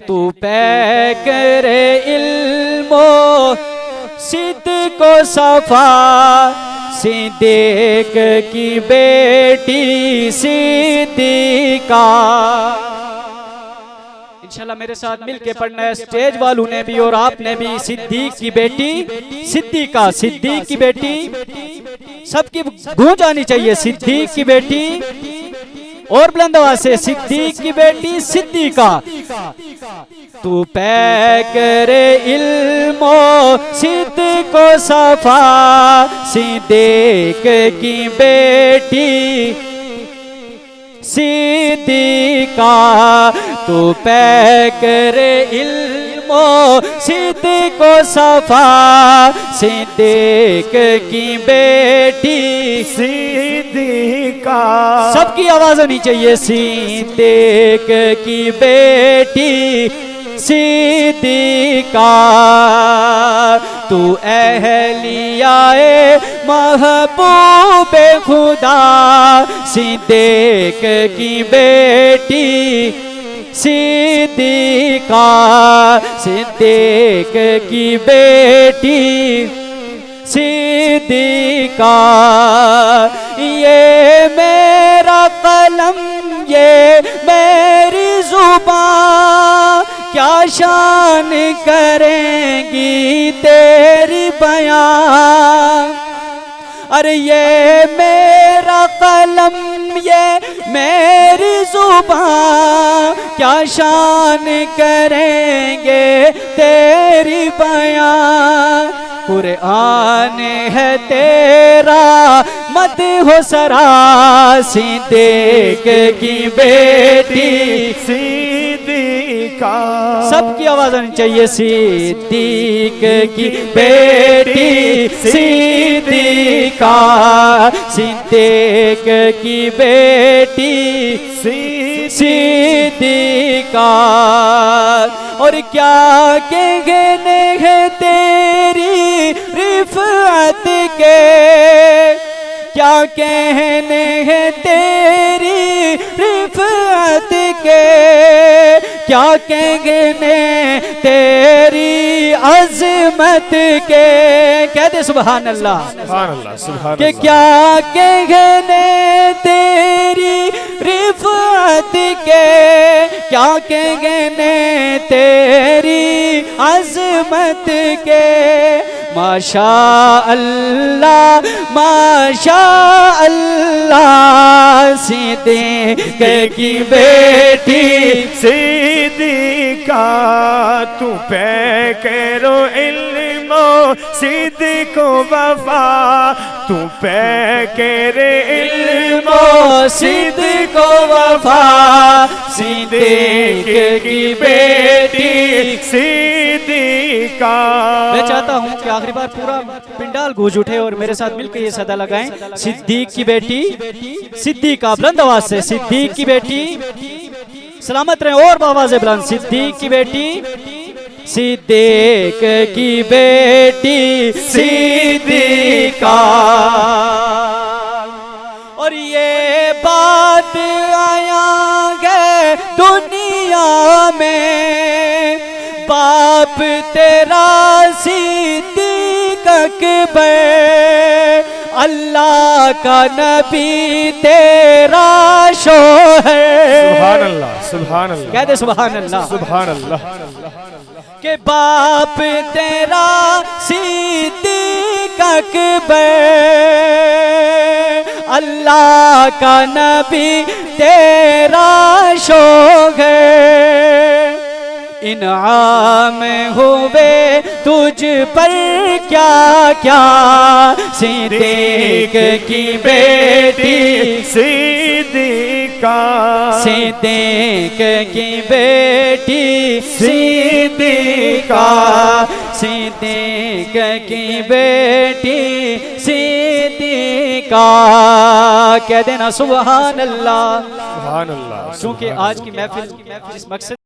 तू पै करे इल्मो सिद्दीको सफा सिद्दीक की बेटी सिद्दीका। इंशाल्लाह मेरे साथ मिलके पढ़ना है, स्टेज वालों ने भी और आपने भी। सिद्दीक की बेटी सिद्दीका, सिद्दीक की बेटी सबकी गूंज आनी चाहिए। सिद्दीक की बेटी और बुलंद आवाज से, सिद्दीक की बेटी सिद्दीका। तू पै करे इल्मो सिद्दीको सफा सिद्दीक की बेटी सिद्दीका। तू पै करे इल्मो सिद्दीको सफा सिद्दीक की बेटी सिद्दीका। सबकी आवाज होनी चाहिए। सिद्दीक की बेटी सिद्दीका। तू अहलियाए महबूबे खुदा सिद्दीक की बेटी सिद्दीका। सिद्दीक की बेटी सिद्दीका। ये मेरा कलम ये मेरी जुबान क्या शान करेंगी तेरी बयान। अरे ये मेरा कलम ये मेरी जुबान क्या शान करेंगे तेरी बयान। कुरान है तेरा मत हो सरा सिद्दीक की बेटी सिद्दीका। सबकी आवाज आनी चाहिए। सिद्दीक की बेटी सिद्दीका। सिद्दीक की बेटी सिद्दीका। और क्या कहने हैं तेरी रिफ़अत के, क्या कहने हैं तेरी रिफ़अत के, क्या कहने तेरी अज़मत के। कह दे सुभान अल्लाह, सुभान अल्लाह, सुभान के अल्लाह। क्या कहने तेरी रिफ़अत के, क्या कहने तेरी अज़मत के। माशा अल्लाह माशा अल्लाह सिद्दीक की बेटी सिद्दीका। तू पै करो इल्मो सिद्दीको वफा। तू पै करे इल्मो सिद्दीको वफा सिद्दीक की बेटी सिद्दीका। मैं चाहता हूँ कि आखिरी बार पूरा पिंडाल गूंज उठे और मेरे साथ मिलकर ये सदा लगाएं। सिद्दीक की बेटी सिद्दीका। बुलंद आवाज से, सिद्दीक की बेटी सलामत रहे और आवाज़ बुलंद। सिद्दीक की बेटी सिद्दीक की बेटी सिद्दीका। और ये बात आया है दुनिया में, बाप तेरा सिद्दीक अकबर, अल्लाह का नबी तेरा शोहर। सुभान अल्लाह, सुभान अल्लाह। कह दे सुभान अल्लाह, सुभान अल्लाह। के बाप तेरा सिद्दीक अकबर, अल्लाह का नबी तेरा शोहर। इनाम हुए तुझ पर क्या क्या सिद्दीक की बेटी सिद्दीका। सिद्दीक की बेटी सिद्दीका। सिद्दीक की बेटी सिद्दीका। कह देना सुभान अल्लाह। सुभान अल्लाह। क्योंकि आज की महफिल जिस मकसद